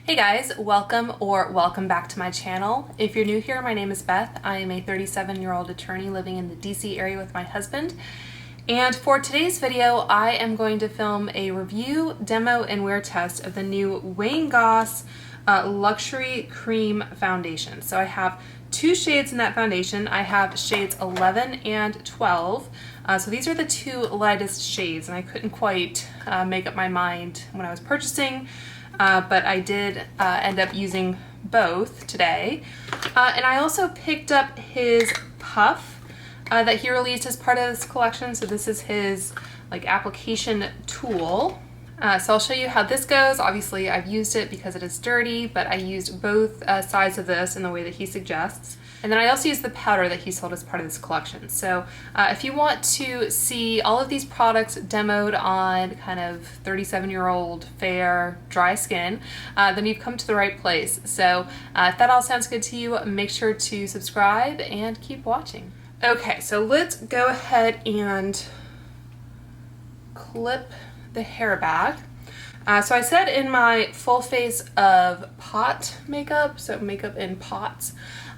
Hey guys, welcome back to my channel. If you're new here, my name is Beth. I am a 37-year-old attorney living in the DC area with my husband. And for today's video, I am going to film a review, demo, and wear test of the new Goss Luxury Cream Foundation. So I have two shades in that foundation. I have shades 11 and 12. So these are the two lightest shades, and I couldn't quite make up my mind when I was purchasing. But I did end up using both today. And I also picked up his puff that he released as part of this collection. So this is his application tool. So I'll show you how this goes. Obviously I've used it because it is dirty, but I used both sides of this in the way that he suggests. And then I also used the powder that he sold as part of this collection. So if you want to see all of these products demoed on kind of 37-year-old fair, dry skin, then you've come to the right place. So if that all sounds good to you, make sure to subscribe and keep watching. Okay, so let's go ahead and clip the hair back. So I said in my full face of pot makeup, so makeup in pots,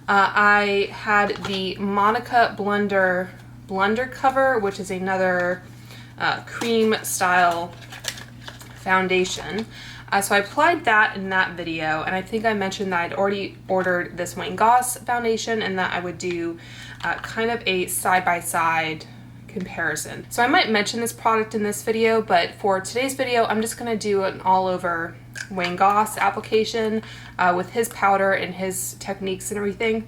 I had the Monica Blender Cover, which is another cream style foundation. So I applied that in that video, and I think I mentioned that I'd already ordered this Goss foundation and that I would do kind of a side-by-side comparison. So I might mention this product in this video, but for today's video, I'm just gonna do an all-over Goss application with his powder and his techniques and everything.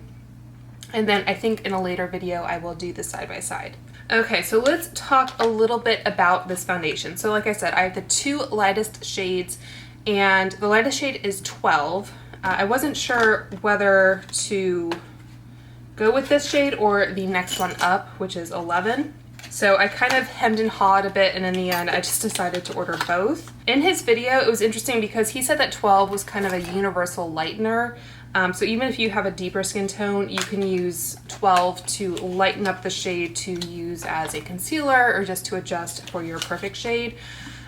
And then I think in a later video, I will do the side-by-side. Okay, so let's talk a little bit about this foundation. So like I said, I have the two lightest shades, and the lightest shade is 12. I wasn't sure whether to go with this shade or the next one up, which is 11. So I kind of hemmed and hawed a bit, and in the end, I just decided to order both. In his video, it was interesting because he said that 12 was kind of a universal lightener. So even if you have a deeper skin tone, you can use 12 to lighten up the shade to use as a concealer or just to adjust for your perfect shade.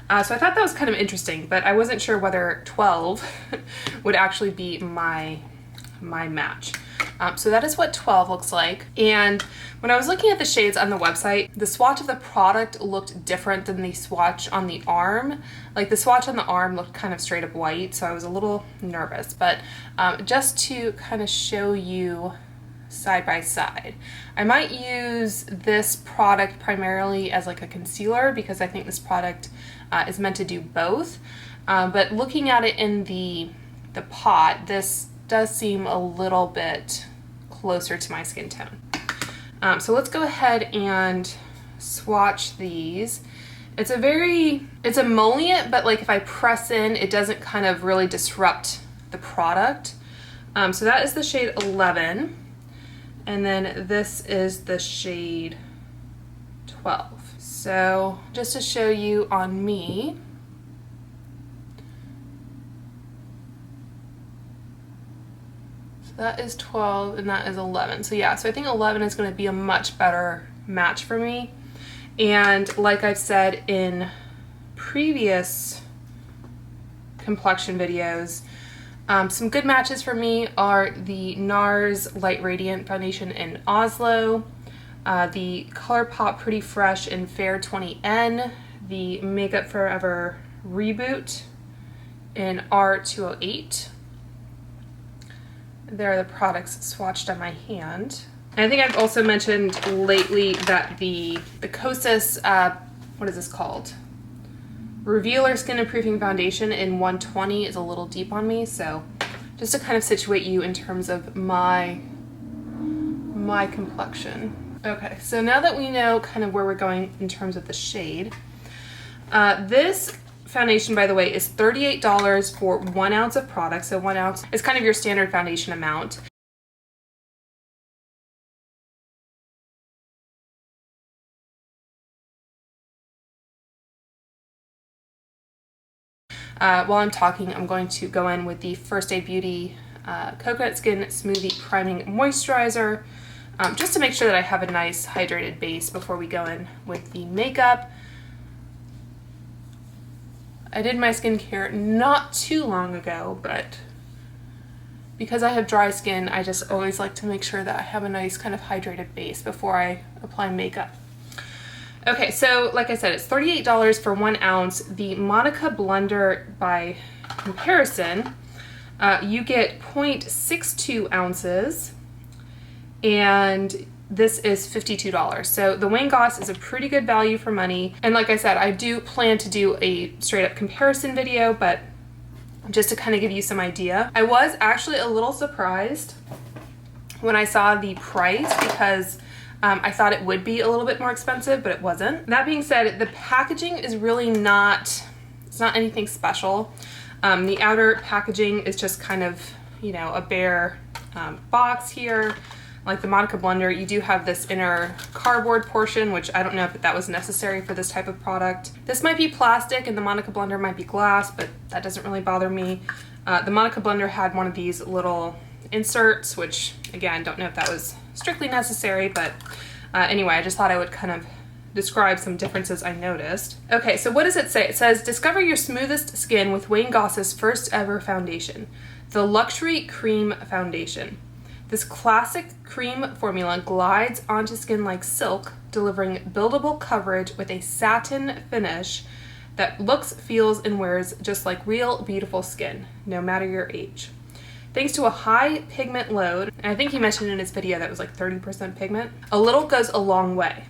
So I thought that was kind of interesting, but I wasn't sure whether 12 would actually be my match. So that is what 12 looks like. And when I was looking at the shades on the website, the swatch of the product looked different than the swatch on the arm. Like the swatch on the arm looked kind of straight up white, so I was a little nervous. But just to kind of show you side by side, I might use this product primarily as like a concealer because I think this product is meant to do both. But looking at it in the pot, this does seem a little bit closer to my skin tone. So let's go ahead and swatch these. It's a emollient, but like if I press in, it doesn't kind of really disrupt the product. So that is the shade 11. And then this is the shade 12. So just to show you on me, that is 12 and that is 11. So yeah, so I think 11 is going to be a much better match for me. And like I've said in previous complexion videos, some good matches for me are the NARS Light Radiant Foundation in Oslo, the ColourPop Pretty Fresh in Fair 20N, the Makeup Forever Reboot in R208. There are the products swatched on my hand. And I think I've also mentioned lately that the Kosas, what is this called? Revealer Skin Improving Foundation in 120 is a little deep on me, so just to kind of situate you in terms of my complexion. Okay, so now that we know kind of where we're going in terms of the shade, this foundation, by the way, is $38 for 1 ounce of product. So 1 ounce is kind of your standard foundation amount. While I'm talking, I'm going to go in with the First Aid Beauty Coconut Skin Smoothie Priming Moisturizer, just to make sure that I have a nice hydrated base before we go in with the makeup. I did my skincare not too long ago, but because I have dry skin, I just always like to make sure that I have a nice kind of hydrated base before I apply makeup. Okay, so like I said, it's $38 for 1 ounce. The Monica blender, by comparison, you get 0.62 ounces, and this is $52. So the Wayne Goss is a pretty good value for money. And like I said, I do plan to do a straight up comparison video, but just to kind of give you some idea. I was actually a little surprised when I saw the price because I thought it would be a little bit more expensive, but it wasn't. That being said, the packaging is really not, it's not anything special. The outer packaging is just kind of, you know, a bare box here. Like the Monica blender, you do have this inner cardboard portion, which I don't know if that was necessary for this type of product. This might be plastic and the Monica blender might be glass, but that doesn't really bother me. The Monica blender had one of these little inserts, which again, don't know if that was strictly necessary, but anyway, I just thought I would kind of describe some differences I noticed. Okay, so what does it say? It says, discover your smoothest skin with Wayne Goss's first ever foundation, the Luxury Cream Foundation. This classic cream formula glides onto skin like silk, delivering buildable coverage with a satin finish that looks, feels, and wears just like real beautiful skin, no matter your age. Thanks to a high pigment load, and I think he mentioned in his video that it was like 30% pigment, a little goes a long way.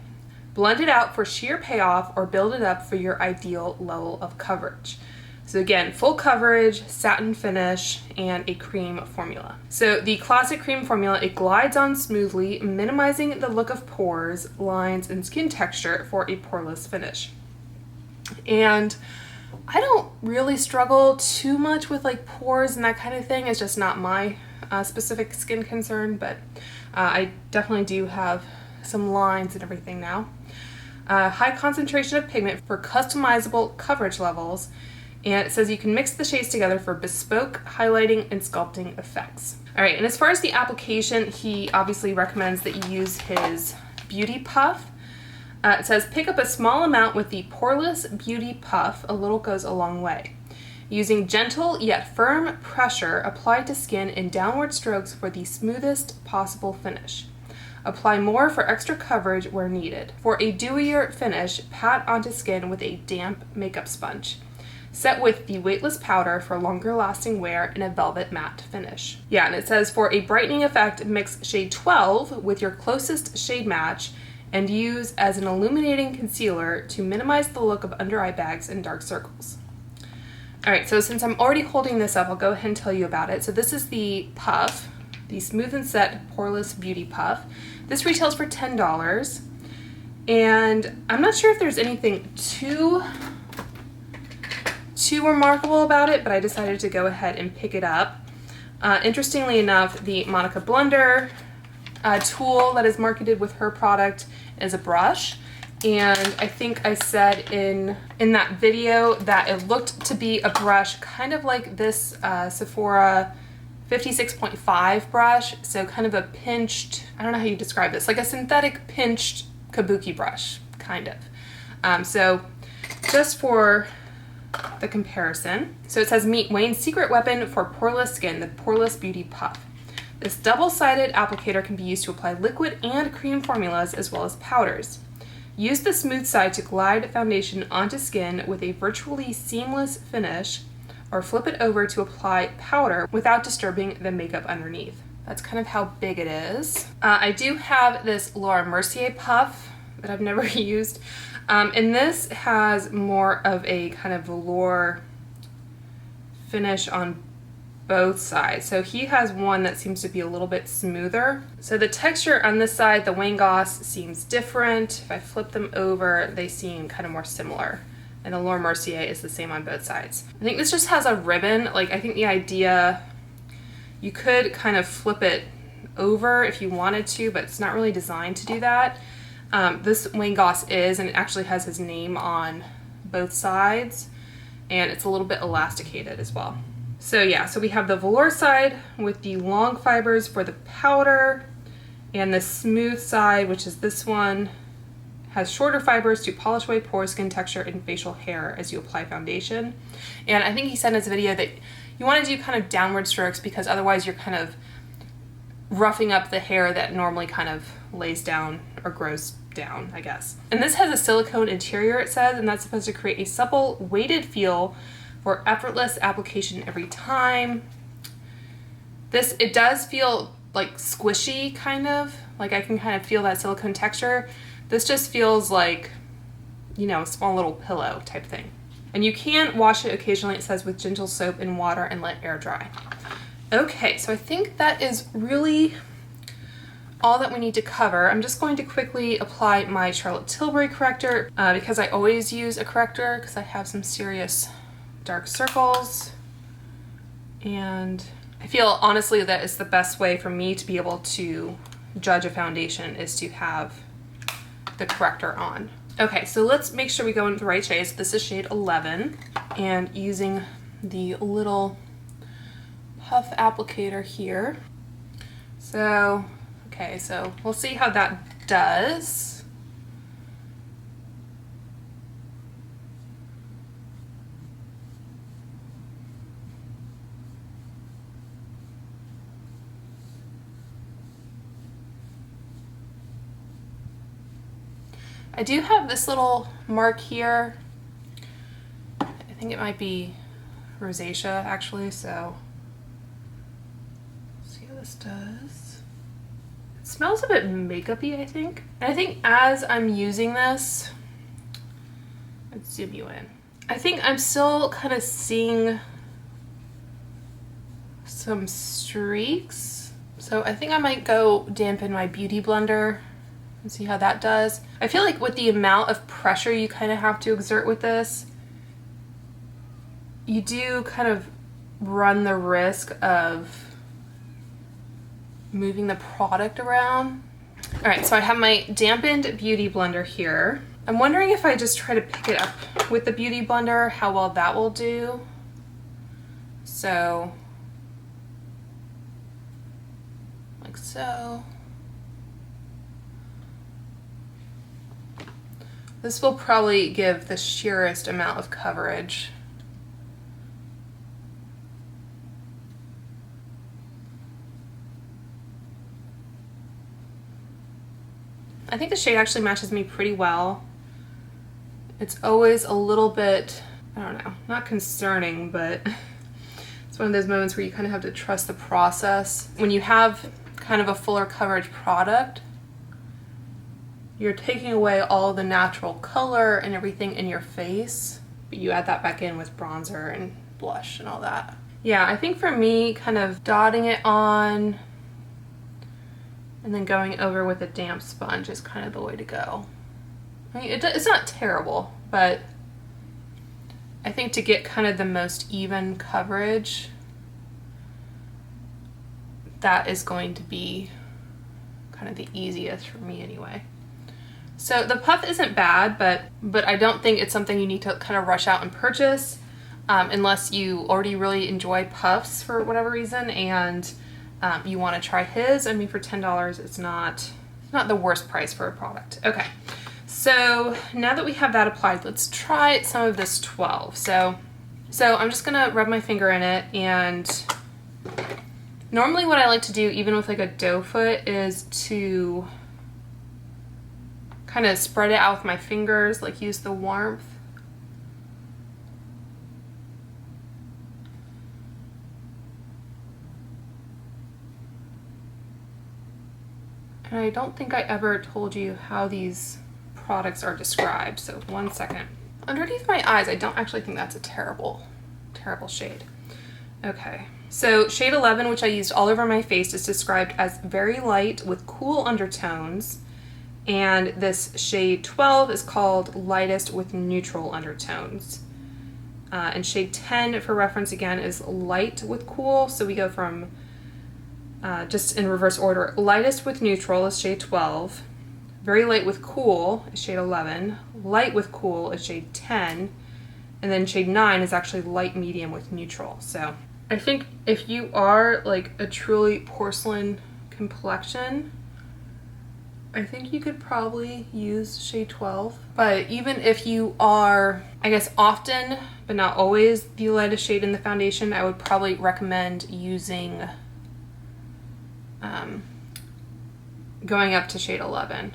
Blend it out for sheer payoff or build it up for your ideal level of coverage. So again, full coverage, satin finish, and a cream formula. So the classic cream formula, it glides on smoothly, minimizing the look of pores, lines, and skin texture for a poreless finish. And I don't really struggle too much with like pores and that kind of thing. It's just not my specific skin concern, but I definitely do have some lines and everything now. High concentration of pigment for customizable coverage levels. And it says you can mix the shades together for bespoke highlighting and sculpting effects. All right, and as far as the application, he obviously recommends that you use his Beauty Puff. It says pick up a small amount with the Poreless Beauty Puff. A little goes a long way. Using gentle yet firm pressure, apply to skin in downward strokes for the smoothest possible finish. Apply more for extra coverage where needed. For a dewier finish, pat onto skin with a damp makeup sponge. Set with the weightless powder for longer lasting wear in a velvet matte finish. Yeah, and it says for a brightening effect, mix shade 12 with your closest shade match and use as an illuminating concealer to minimize the look of under eye bags and dark circles. All right, so since I'm already holding this up, I'll go ahead and tell you about it. So this is the puff, the Smooth and Set Poreless Beauty Puff. This retails for $10, and I'm not sure if there's anything too remarkable about it, but I decided to go ahead and pick it up. Interestingly enough, the Monica blender tool that is marketed with her product is a brush, and I think I said in that video that it looked to be a brush kind of like this Sephora 56.5 brush, so kind of a pinched, I don't know how you describe this, like a synthetic pinched kabuki brush, kind of. So just for the comparison. So it says meet Wayne's secret weapon for poreless skin, the Poreless Beauty Puff. This double-sided applicator can be used to apply liquid and cream formulas as well as powders. Use the smooth side to glide foundation onto skin with a virtually seamless finish, or flip it over to apply powder without disturbing the makeup underneath. That's kind of how big it is. I do have this Laura Mercier puff that I've never used. And this has more of a kind of velour finish on both sides. So he has one that seems to be a little bit smoother. So the texture on this side, the Wayne Goss, seems different. If I flip them over, they seem kind of more similar. And the Laura Mercier is the same on both sides. I think this just has a ribbon. Like, I think the idea, you could kind of flip it over if you wanted to, but it's not really designed to do that. This Wayne Goss is, and it actually has his name on both sides, and it's a little bit elasticated as well. So yeah, so we have the velour side with the long fibers for the powder, and the smooth side, which is this one, has shorter fibers to polish away pores, skin texture, and facial hair as you apply foundation. And I think he said in his video that you want to do kind of downward strokes because otherwise you're kind of roughing up the hair that normally kind of lays down or grows down, I guess. And this has a silicone interior, it says, and that's supposed to create a supple, weighted feel for effortless application every time. It does feel like squishy, kind of. Like I can kind of feel that silicone texture. This just feels like, you know, a small little pillow type thing. And you can wash it occasionally, it says, with gentle soap and water and let air dry. Okay, so I think that is really all that we need to cover. I'm just going to quickly apply my Charlotte Tilbury corrector because I always use a corrector because I have some serious dark circles. And I feel honestly that it's the best way for me to be able to judge a foundation is to have the corrector on. Okay, so let's make sure we go into the right shades. This is shade 11, and using the little puff applicator here. So, okay, so we'll see how that does. I do have this little mark here. I think it might be rosacea actually, so let's see how this does. It smells a bit makeup-y, I think. And I think as I'm using this, let's zoom you in. I think I'm still kind of seeing some streaks. So I think I might go dampen my Beauty Blender and see how that does. I feel like with the amount of pressure you kind of have to exert with this, you do kind of run the risk of moving the product around. All right, so I have my dampened Beauty Blender here. I'm wondering if I just try to pick it up with the Beauty Blender, how well that will do. So, like so. This will probably give the sheerest amount of coverage. I think the shade actually matches me pretty well. It's always a little bit, I don't know, not concerning, but it's one of those moments where you kind of have to trust the process. When you have kind of a fuller coverage product, you're taking away all the natural color and everything in your face, but you add that back in with bronzer and blush and all that. Yeah, I think for me, kind of dotting it on and then going over with a damp sponge is kind of the way to go. I mean, it's not terrible, but I think to get kind of the most even coverage, that is going to be kind of the easiest for me anyway. So the puff isn't bad, but I don't think it's something you need to kind of rush out and purchase unless you already really enjoy puffs for whatever reason and you want to try his. I mean, for $10, it's not the worst price for a product. Okay, so now that we have that applied, let's try some of this 12. So I'm just gonna rub my finger in it, and normally what I like to do, even with like a doe foot, is to kind of spread it out with my fingers, like use the warmth. And I don't think I ever told you how these products are described, so 1 second. Underneath my eyes, I don't actually think that's a terrible shade. Okay, so shade 11, which I used all over my face, is described as very light with cool undertones. And this shade 12 is called lightest with neutral undertones. And shade 10, for reference again, is light with cool. So we go from, just in reverse order, lightest with neutral is shade 12. Very light with cool is shade 11. Light with cool is shade 10. And then shade 9 is actually light medium with neutral. So I think if you are like a truly porcelain complexion, I think you could probably use shade 12. But even if you are, I guess, often, but not always, the lightest shade in the foundation, I would probably recommend using, going up to shade 11.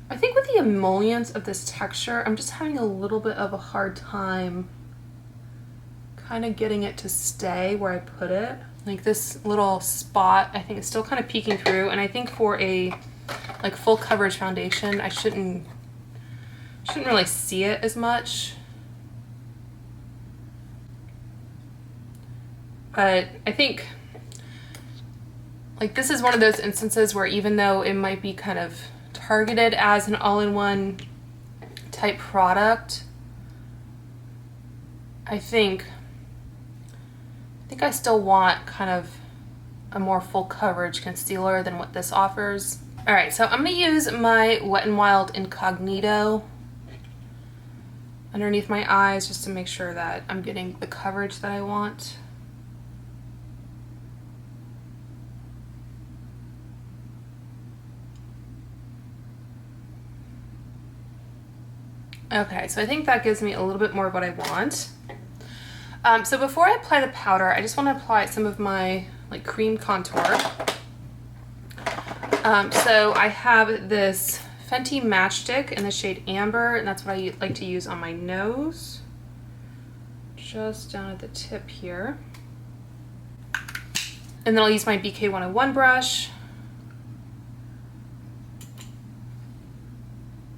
I think with the emollients of this texture, I'm just having a little bit of a hard time kind of getting it to stay where I put it. Like this little spot, I think it's still kind of peeking through, and I think for a like full coverage foundation, I shouldn't really see it as much. But I think like this is one of those instances where even though it might be kind of targeted as an all-in-one type product, I think I still want kind of a more full coverage concealer than what this offers. All right, so I'm gonna use my Wet n Wild Incognito underneath my eyes just to make sure that I'm getting the coverage that I want. Okay, so I think that gives me a little bit more of what I want. So before I apply the powder, I just want to apply some of my like cream contour. So I have this Fenty Matchstick in the shade Amber, and that's what I like to use on my nose, just down at the tip here. And then I'll use my BK 101 brush.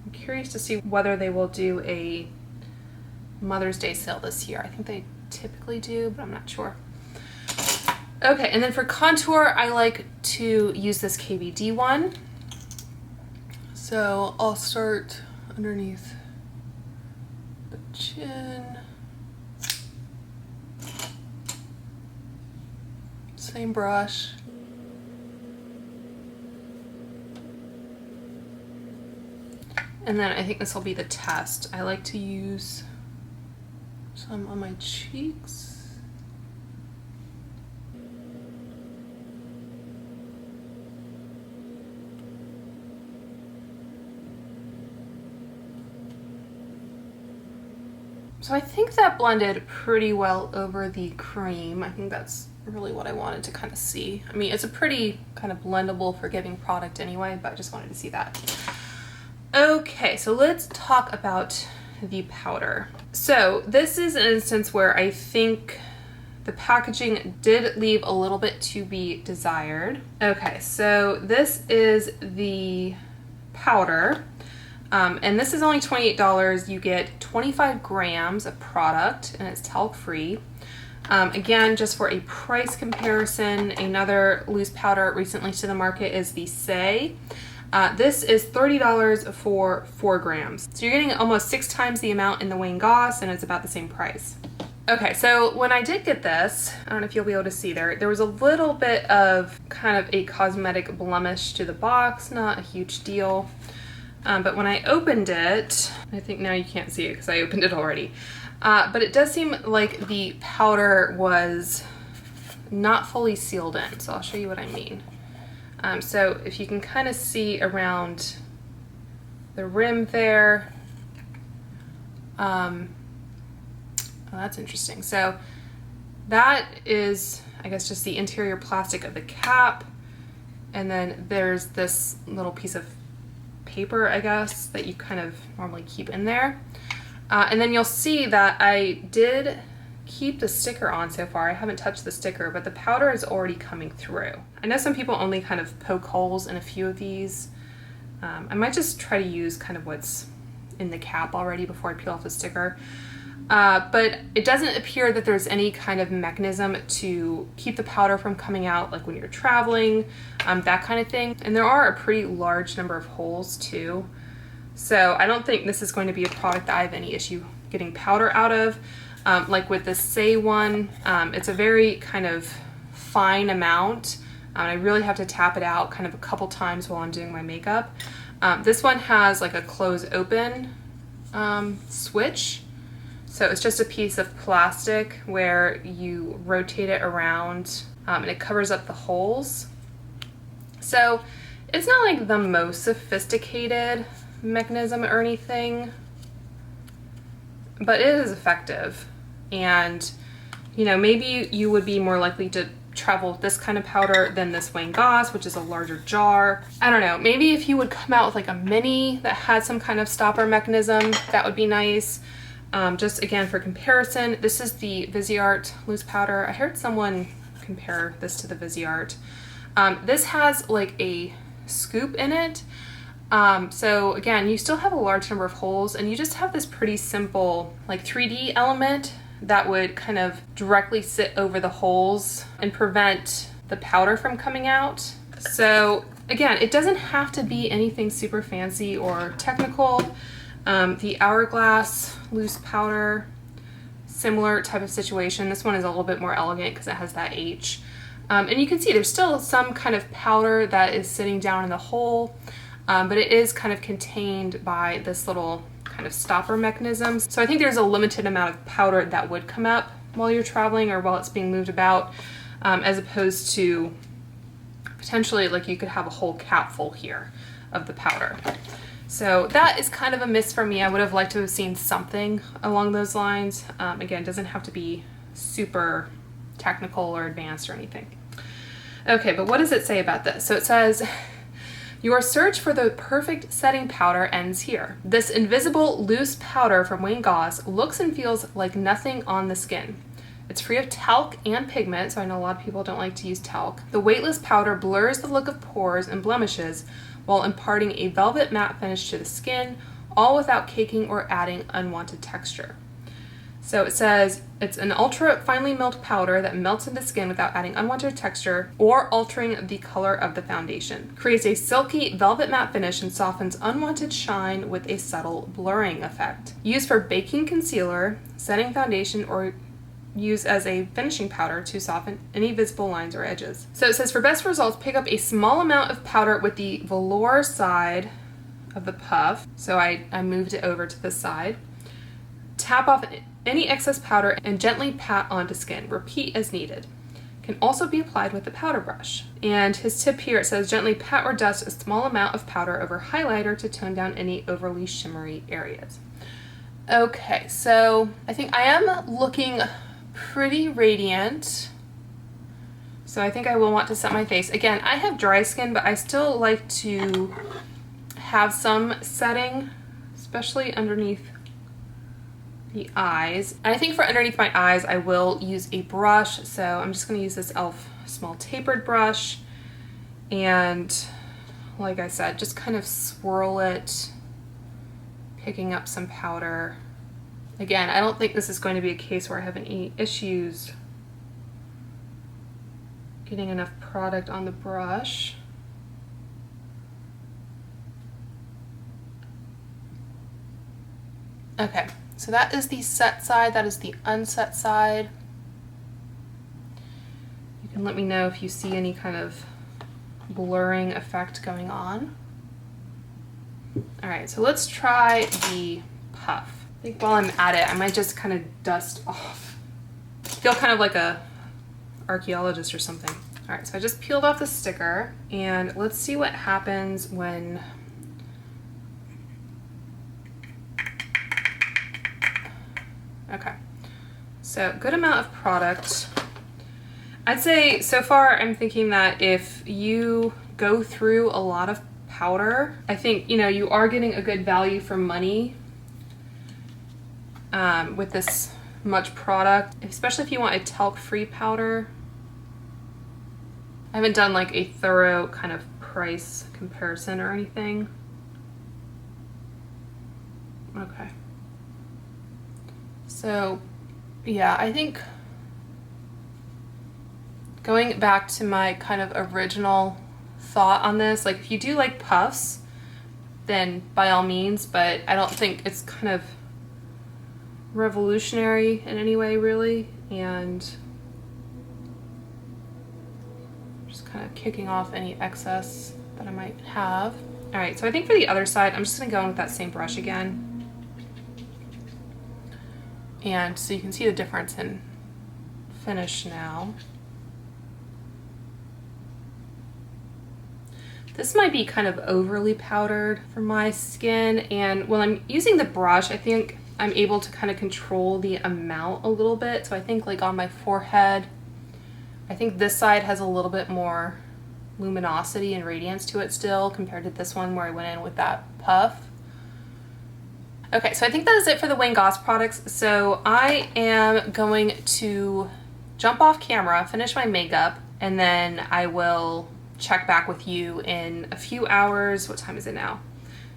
I'm curious to see whether they will do a Mother's Day sale this year. I think they typically do, but I'm not sure. Okay, and then for contour, I like to use this KVD one. So I'll start underneath the chin. Same brush. And then I think this will be the test. I like to use some on my cheeks. So I think that blended pretty well over the cream. I think that's really what I wanted to kind of see. I mean, it's a pretty kind of blendable, forgiving product anyway, but I just wanted to see that. Okay, so let's talk about the powder. So this is an instance where I think the packaging did leave a little bit to be desired. Okay, so this is the powder. And this is only $28. You get 25 grams of product and it's talc free. Again, just for a price comparison, another loose powder recently to the market is the Say. This is $30 for 4 grams. So you're getting almost 6 times the amount in the Wayne Goss, and it's about the same price. Okay, so when I did get this, I don't know if you'll be able to see there was a little bit of kind of a cosmetic blemish to the box, not a huge deal. But when I opened it, I think now you can't see it because I opened it already, but it does seem like the powder was not fully sealed in, so I'll show you what I mean. So if you can kind of see around the rim there, oh, that's interesting. So that is, I guess, just the interior plastic of the cap, and then there's this little piece of paper, I guess, that you kind of normally keep in there. And then you'll see that I did keep the sticker on so far. I haven't touched the sticker, but the powder is already coming through. I know some people only kind of poke holes in a few of these. I might just try to use kind of what's in the cap already before I peel off the sticker. But it doesn't appear that there's any kind of mechanism to keep the powder from coming out, like when you're traveling, that kind of thing. And there are a pretty large number of holes too. So I don't think this is going to be a product that I have any issue getting powder out of. Like with the Say one, it's a very kind of fine amount. I really have to tap it out kind of a couple times while I'm doing my makeup. This one has like a close open switch. So it's just a piece of plastic where you rotate it around and it covers up the holes. So it's not like the most sophisticated mechanism or anything, but it is effective. And you know, maybe you would be more likely to travel with this kind of powder than this Wayne Goss, which is a larger jar. I don't know, maybe if you would come out with like a mini that had some kind of stopper mechanism, that would be nice. Just again for comparison, this is the Viseart loose powder. I heard someone compare this to the Viseart. This has like a scoop in it. So again, you still have a large number of holes, and you just have this pretty simple like 3D element that would kind of directly sit over the holes and prevent the powder from coming out. So again, it doesn't have to be anything super fancy or technical. The Hourglass loose powder, similar type of situation. This one is a little bit more elegant because it has that H. And you can see there's still some kind of powder that is sitting down in the hole, but it is kind of contained by this little kind of stopper mechanism. So I think there's a limited amount of powder that would come up while you're traveling or while it's being moved about, as opposed to potentially like you could have a whole capful here of the powder. So that is kind of a miss for me. I would have liked to have seen something along those lines. Again, it doesn't have to be super technical or advanced or anything. Okay, but what does it say about this? So it says, your search for the perfect setting powder ends here. This invisible loose powder from Wayne Goss looks and feels like nothing on the skin. It's free of talc and pigment, so I know a lot of people don't like to use talc. The weightless powder blurs the look of pores and blemishes while imparting a velvet matte finish to the skin, all without caking or adding unwanted texture. So it says, it's an ultra finely milled powder that melts into skin without adding unwanted texture or altering the color of the foundation. Creates a silky velvet matte finish and softens unwanted shine with a subtle blurring effect. Used for baking concealer, setting foundation, or use as a finishing powder to soften any visible lines or edges. So it says, for best results, pick up a small amount of powder with the velour side of the puff. So I moved it over to this side. Tap off any excess powder and gently pat onto skin. Repeat as needed. Can also be applied with a powder brush. And his tip here, it says, gently pat or dust a small amount of powder over highlighter to tone down any overly shimmery areas. Okay, so I think I am looking pretty radiant. So I think I will want to set my face. Again, I have dry skin, but I still like to have some setting, especially underneath the eyes. And I think for underneath my eyes, I will use a brush. So I'm just gonna use this e.l.f. small tapered brush. And like I said, just kind of swirl it, picking up some powder. Again, I don't think this is going to be a case where I have any issues getting enough product on the brush. Okay. So that is the set side, that is the unset side. You can let me know if you see any kind of blurring effect going on. All right, so let's try the puff. I think while I'm at it, I might just kind of dust off. I feel kind of like a archaeologist or something. All right, so I just peeled off the sticker, and let's see what happens when okay, so good amount of product. I'd say so far I'm thinking that if you go through a lot of powder, I think, you know, you are getting a good value for money with this much product, especially if you want a talc-free powder. I haven't done like a thorough kind of price comparison or anything. Okay. So, yeah, I think going back to my kind of original thought on this, like if you do like puffs, then by all means, but I don't think it's kind of revolutionary in any way really, and just kind of kicking off any excess that I might have. All right, so I think for the other side, I'm just gonna go in with that same brush again. And so you can see the difference in finish now. This might be kind of overly powdered for my skin, and when I'm using the brush, I think I'm able to kind of control the amount a little bit. So I think like on my forehead, I think this side has a little bit more luminosity and radiance to it still compared to this one where I went in with that puff. Okay, so I think that is it for the Wayne Goss products. So I am going to jump off camera, finish my makeup, and then I will check back with you in a few hours. What time is it now?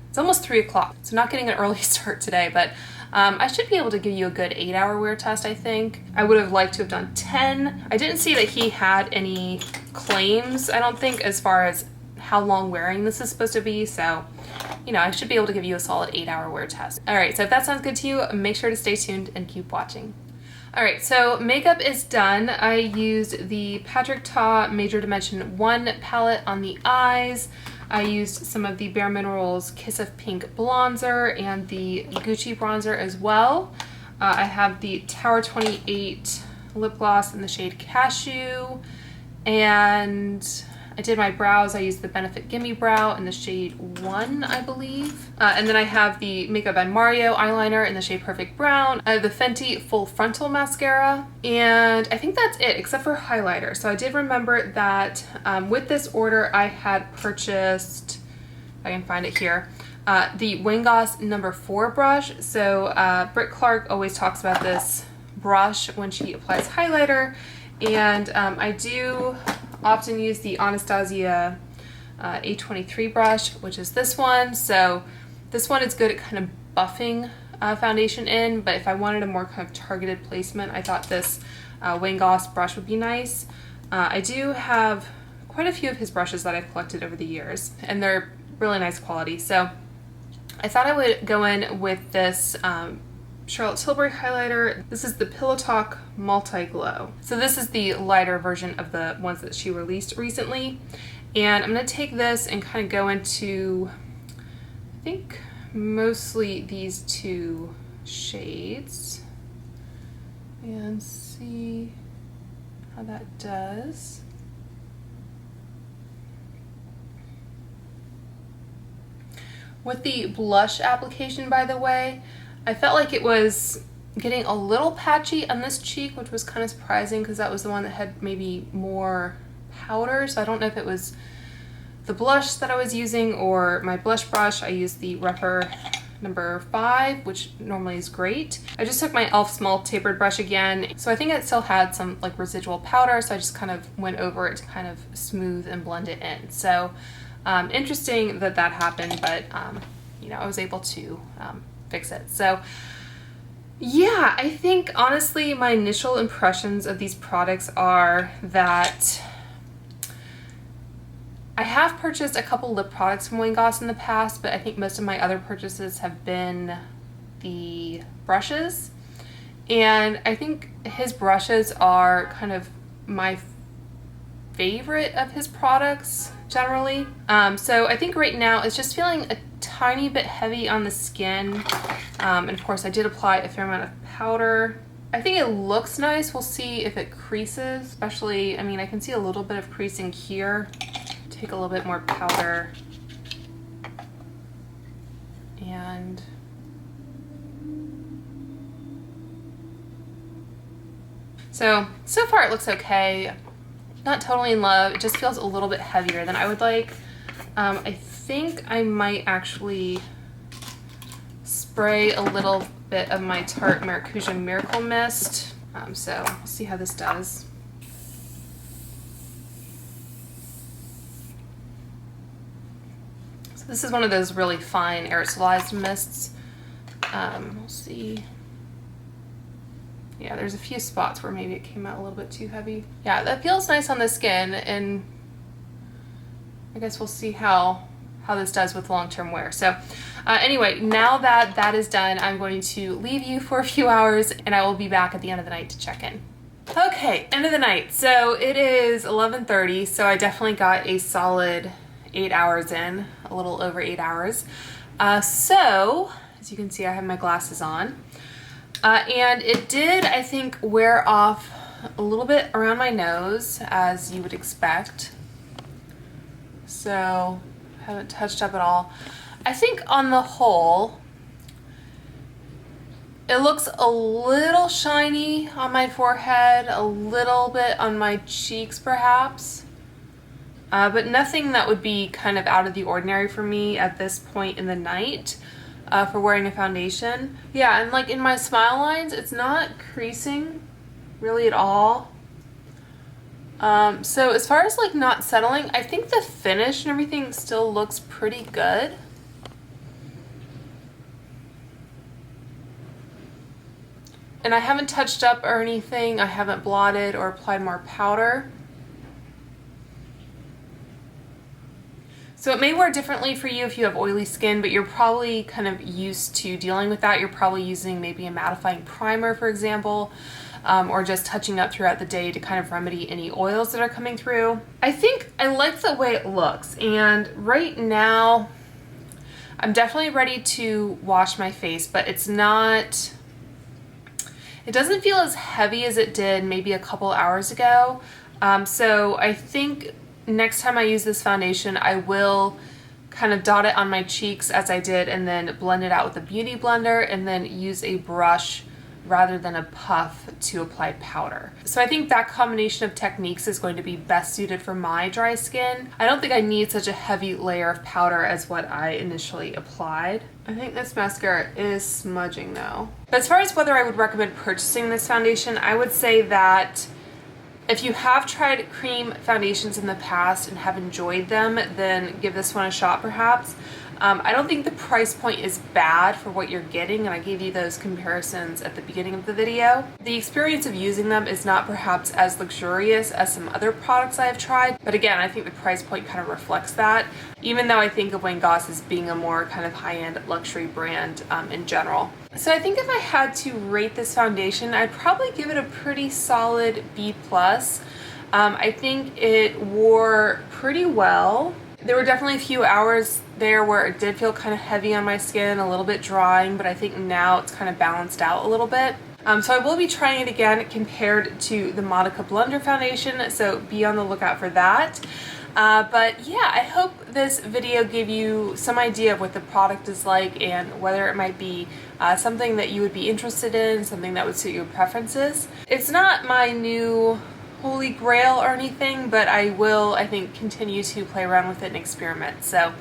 It's almost 3 o'clock, so not getting an early start today, but I should be able to give you a good 8-hour wear test, I think. I would have liked to have done 10. I didn't see that he had any claims, I don't think, as far as how long wearing this is supposed to be, so, you know, I should be able to give you a solid 8-hour wear test. All right, so if that sounds good to you, make sure to stay tuned and keep watching. All right, so makeup is done. I used the Patrick Ta Major Dimension 1 palette on the eyes. I used some of the Bare Minerals Kiss of Pink bronzer and the Gucci bronzer as well. I have the Tower 28 lip gloss in the shade Cashew, and I did my brows. I used the Benefit Gimme Brow in the shade 1, I believe. And then I have the Makeup by Mario eyeliner in the shade Perfect Brown. I have the Fenty Full Frontal Mascara. And I think that's it, except for highlighter. So I did remember that with this order, I had purchased, if I can find it here, the Wayne Goss number 4 brush. So Britt Clark always talks about this brush when she applies highlighter. And I do often use the Anastasia A23 brush, which is this one. So this one is good at kind of buffing foundation in, but if I wanted a more kind of targeted placement, I thought this Wayne Goss brush would be nice. I do have quite a few of his brushes that I've collected over the years, and they're really nice quality. So I thought I would go in with this Charlotte Tilbury highlighter. This is the Pillow Talk Multi Glow. So this is the lighter version of the ones that she released recently. And I'm going to take this and kind of go into, I think, mostly these 2 shades and see how that does. With the blush application, by the way, I felt like it was getting a little patchy on this cheek, which was kind of surprising because that was the one that had maybe more powder. So I don't know if it was the blush that I was using or my blush brush. I used the Repper number 5, which normally is great. I just took my e.l.f. small tapered brush again. So I think it still had some like residual powder, so I just kind of went over it to kind of smooth and blend it in. So interesting that that happened, but you know, I was able to fix it. So yeah, I think honestly my initial impressions of these products are that I have purchased a couple lip products from Wayne Goss in the past, but I think most of my other purchases have been the brushes, and I think his brushes are kind of my favorite of his products generally. So I think right now it's just feeling a tiny bit heavy on the skin, and of course I did apply a fair amount of powder. I think it looks nice. We'll see if it creases, especially, I mean, I can see a little bit of creasing here. Take a little bit more powder and so far it looks okay. Not totally in love. It just feels a little bit heavier than I would like. I think I might actually spray a little bit of my Tarte Maracuja Miracle Mist. So we'll see how this does. So this is one of those really fine aerosolized mists. We'll see. Yeah, there's a few spots where maybe it came out a little bit too heavy. Yeah, that feels nice on the skin, and I guess we'll see how this does with long-term wear. So anyway, now that that is done, I'm going to leave you for a few hours, and I will be back at the end of the night to check in. Okay, end of the night. So it is 11:30, so I definitely got a solid 8 hours in, a little over 8 hours. So as you can see, I have my glasses on. And it did, I think, wear off a little bit around my nose, as you would expect. So Haven't touched up at all. I think on the whole, it looks a little shiny on my forehead, a little bit on my cheeks perhaps, but nothing that would be kind of out of the ordinary for me at this point in the night for wearing a foundation. Yeah, and like in my smile lines, it's not creasing really at all. So as far as like not settling, I think the finish and everything still looks pretty good. And I haven't touched up or anything. I haven't blotted or applied more powder. So it may wear differently for you if you have oily skin, but you're probably kind of used to dealing with that. You're probably using maybe a mattifying primer, for example, or just touching up throughout the day to kind of remedy any oils that are coming through. I think I like the way it looks, and right now I'm definitely ready to wash my face, but it doesn't feel as heavy as it did maybe a couple hours ago. So I think next time I use this foundation, I will kind of dot it on my cheeks as I did and then blend it out with a beauty blender and then use a brush rather than a puff to apply powder. So I think that combination of techniques is going to be best suited for my dry skin. I don't think I need such a heavy layer of powder as what I initially applied. I think this mascara is smudging though. But as far as whether I would recommend purchasing this foundation, I would say that if you have tried cream foundations in the past and have enjoyed them, then give this one a shot perhaps. I don't think the price point is bad for what you're getting, and I gave you those comparisons at the beginning of the video. The experience of using them is not perhaps as luxurious as some other products I have tried, but again, I think the price point kind of reflects that, even though I think of Goss as being a more kind of high-end luxury brand in general. So I think if I had to rate this foundation, I'd probably give it a pretty solid B+. I think it wore pretty well. There were definitely a few hours there where it did feel kind of heavy on my skin, a little bit drying, but I think now it's kind of balanced out a little bit. So I will be trying it again compared to the Monica Blender foundation, so be on the lookout for that. But yeah, I hope this video gave you some idea of what the product is like and whether it might be something that you would be interested in, something that would suit your preferences. It's not my new holy grail or anything, but I will, I think, continue to play around with it and experiment. So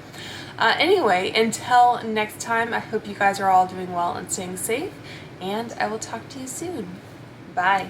anyway, until next time, I hope you guys are all doing well and staying safe, and I will talk to you soon. Bye.